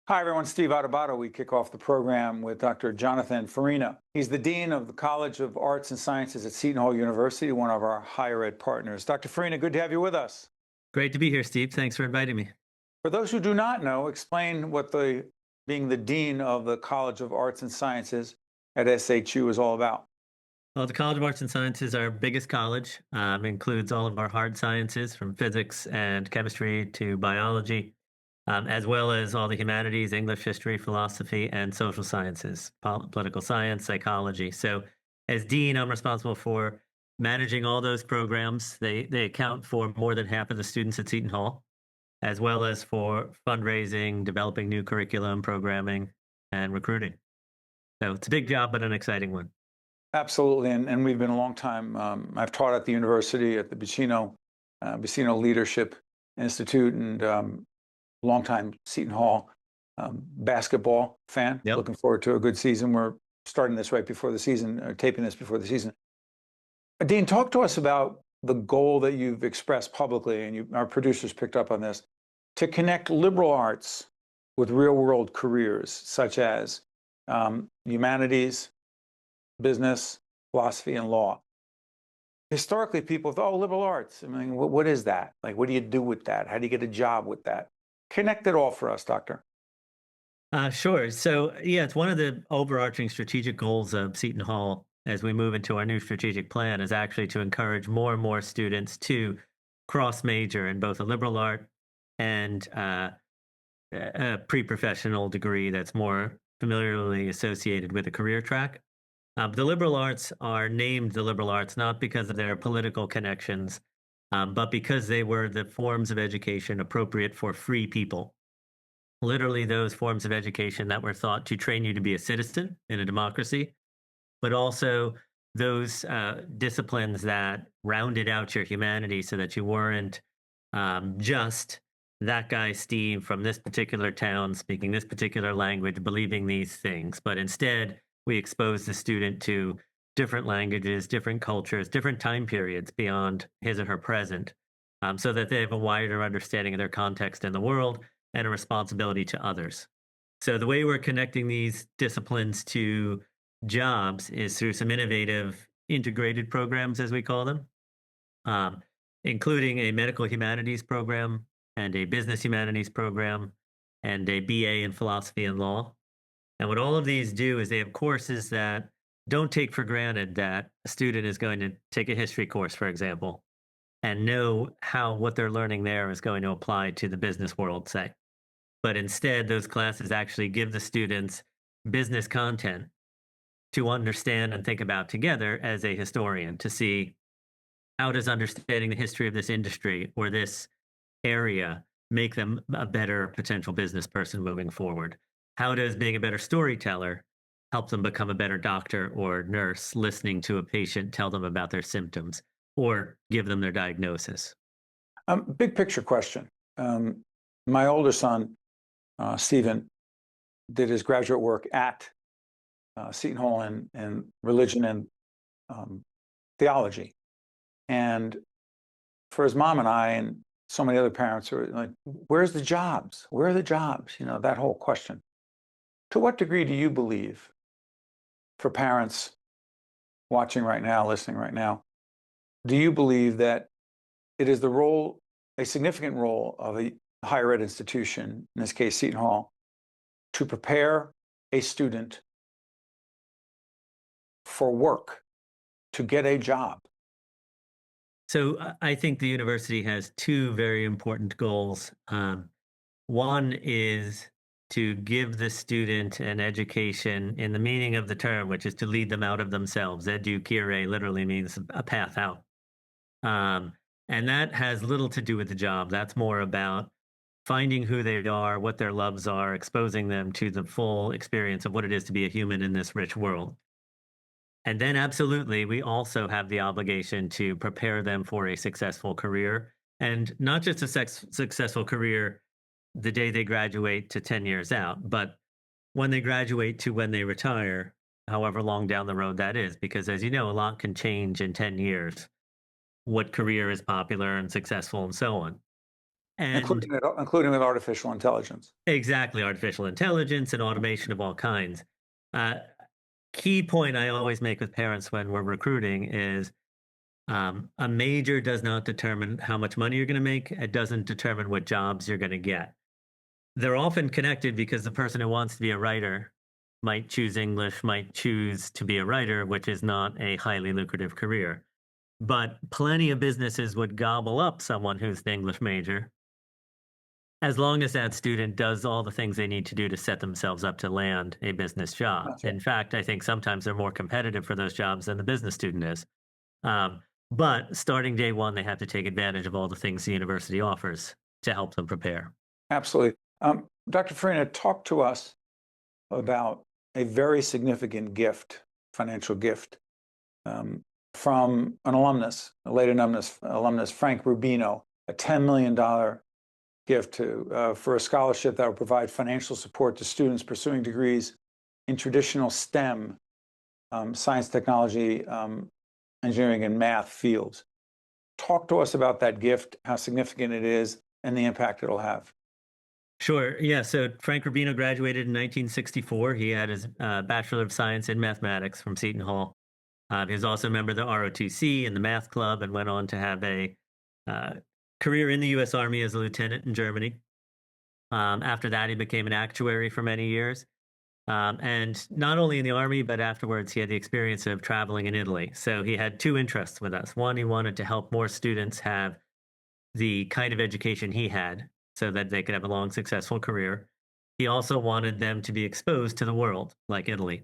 Hi, everyone. Steve Adubato. We kick off the program with Dr. Jonathan Farina. He's the Dean of the College of Arts and Sciences at Seton Hall University, one of our higher ed partners. Dr. Farina, good to have you with us. Great to be here, Steve. Thanks for inviting me. For those who do not know, explain what being the Dean of the College of Arts and Sciences at SHU is all about. Well, the College of Arts and Sciences, our biggest college, includes all of our hard sciences from physics and chemistry to biology, as well as all the humanities, English, history, philosophy, and social sciences, political science, psychology. So, as dean, I'm responsible for managing all those programs. They account for more than half of the students at Seton Hall, as well as for fundraising, developing new curriculum, programming, and recruiting. So it's a big job, but an exciting one. Absolutely. And we've been a long time. I've taught at the university at the Bacino Leadership Institute, and longtime Seton Hall basketball fan. Yep. Looking forward to a good season. We're starting this right before the season, or taping this before the season. Dean, talk to us about the goal that you've expressed publicly, and our producers picked up on this, to connect liberal arts with real-world careers such as humanities, business, philosophy, and law. Historically, people thought, oh, liberal arts. I mean, what is that? Like, what do you do with that? How do you get a job with that? Connect it all for us, Doctor. Sure. So, yeah, it's one of the overarching strategic goals of Seton Hall as we move into our new strategic plan is actually to encourage more and more students to cross major in both a liberal art and a pre-professional degree that's more familiarly associated with a career track. The liberal arts are named the liberal arts not because of their political connections, but because they were the forms of education appropriate for free people. Literally, those forms of education that were thought to train you to be a citizen in a democracy, but also those disciplines that rounded out your humanity so that you weren't just that guy, Steve, from this particular town, speaking this particular language, believing these things, but instead, we expose the student to different languages, different cultures, different time periods beyond his or her present, so that they have a wider understanding of their context in the world and a responsibility to others. So the way we're connecting these disciplines to jobs is through some innovative integrated programs, as we call them, um, including a medical humanities program and a business humanities program and a BA in philosophy and law. And what all of these do is they have courses that don't take for granted that a student is going to take a history course, for example, and know how what they're learning there is going to apply to the business world, say. But instead, those classes actually give the students business content to understand and think about together as a historian to see how does understanding the history of this industry or this area make them a better potential business person moving forward? How does being a better storyteller help them become a better doctor or nurse listening to a patient tell them about their symptoms or give them their diagnosis? Big picture question. My older son, Stephen, did his graduate work at Seton Hall in religion and theology. And for his mom and I, and so many other parents are like, where's the jobs? Where are the jobs? You know, that whole question. To what degree do you believe, for parents watching right now, listening right now, do you believe that it is a significant role of a higher ed institution, in this case, Seton Hall, to prepare a student for work, to get a job? So I think the university has two very important goals. One is to give the student an education in the meaning of the term, which is to lead them out of themselves. Educare literally means a path out. Um, and that has little to do with the job. That's more about finding who they are, what their loves are, exposing them to the full experience of what it is to be a human in this rich world. And then, absolutely, we also have the obligation to prepare them for a successful career, and not just a successful career the day they graduate to 10 years out, but when they graduate to when they retire, however long down the road that is, because as you know, a lot can change in 10 years, what career is popular and successful and so on. And including with artificial intelligence. exactly, artificial intelligence and automation of all kinds. Uh, Key point I always make with parents when we're recruiting is a major does not determine how much money you're going to make. It doesn't determine what jobs you're going to get. They're often connected because the person who wants to be a writer might choose English, might choose to be a writer, which is not a highly lucrative career. But plenty of businesses would gobble up someone who's the English major as long as that student does all the things they need to do to set themselves up to land a business job. That's right. In fact, I think sometimes they're more competitive for those jobs than the business student is. But starting day one, they have to take advantage of all the things the university offers to help them prepare. Absolutely. Dr. Farina, talk to us about a very significant gift, financial gift, from an alumnus, a late alumnus Frank Rubino, a $10 million gift for a scholarship that will provide financial support to students pursuing degrees in traditional STEM, science, technology, engineering, and math fields. Talk to us about that gift, how significant it is, and the impact it'll have. Sure. Yeah. So Frank Rubino graduated in 1964. He had his Bachelor of Science in Mathematics from Seton Hall. He was also a member of the ROTC and the Math Club, and went on to have a career in the U.S. Army as a lieutenant in Germany. After that, he became an actuary for many years. And not only in the Army, but afterwards, he had the experience of traveling in Italy. So he had two interests with us. One, he wanted to help more students have the kind of education he had so that they could have a long, successful career. He also wanted them to be exposed to the world, like Italy.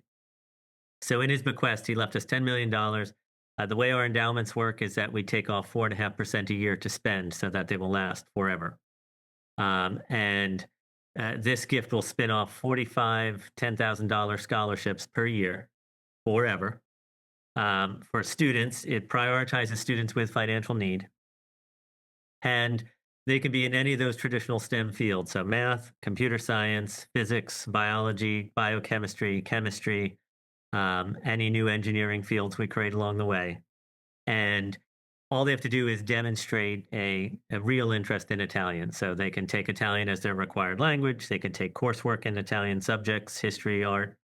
So in his bequest, he left us $10 million. The way our endowments work is that we take off 4.5% a year to spend so that they will last forever. This gift will spin off 45 $10,000 scholarships per year forever. For students, it prioritizes students with financial need. And they can be in any of those traditional STEM fields. So math, computer science, physics, biology, biochemistry, chemistry, any new engineering fields we create along the way. And all they have to do is demonstrate a real interest in Italian. So they can take Italian as their required language. They can take coursework in Italian subjects, history, art.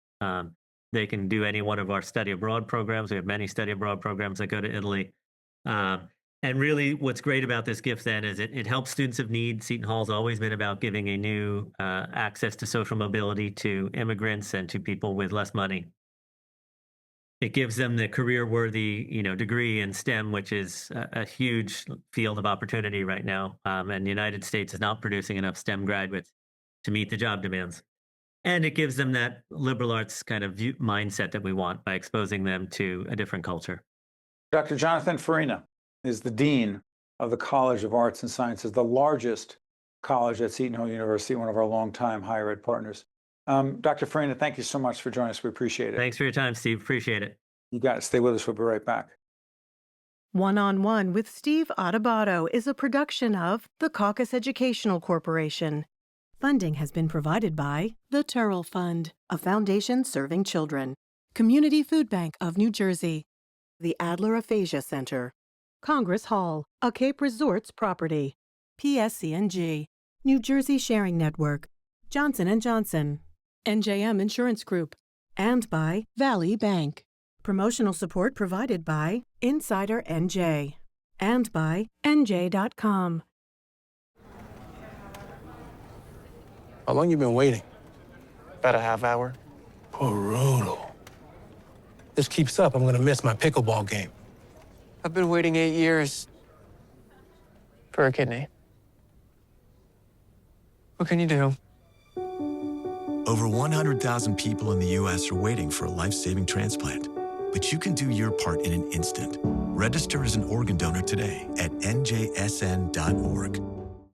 They can do any one of our study abroad programs. We have many study abroad programs that go to Italy. And really, what's great about this gift then is it helps students of need. Seton Hall's always been about giving a new access to social mobility to immigrants and to people with less money. It gives them the career-worthy, degree in STEM, which is a huge field of opportunity right now. And the United States is not producing enough STEM graduates to meet the job demands. And it gives them that liberal arts kind of mindset that we want by exposing them to a different culture. Dr. Jonathan Farina is the Dean of the College of Arts and Sciences, the largest college at Seton Hall University, one of our longtime higher ed partners. Dr. Farina, thank you so much for joining us. We appreciate it. Thanks for your time, Steve. Appreciate it. You got it. Stay with us. We'll be right back. One-on-One with Steve Adubato is a production of the Caucus Educational Corporation. Funding has been provided by the Turrell Fund, a foundation serving children, Community Food Bank of New Jersey, the Adler Aphasia Center, Congress Hall, a Cape Resorts property, PSC&G, New Jersey Sharing Network, Johnson & Johnson, NJM Insurance Group, and by Valley Bank. Promotional support provided by Insider NJ and by NJ.com. How long you been waiting? About a half hour. Brutal. This keeps up, I'm gonna miss my pickleball game. I've been waiting 8 years for a kidney. What can you do? Over 100,000 people in the U.S. are waiting for a life-saving transplant. But you can do your part in an instant. Register as an organ donor today at njsn.org.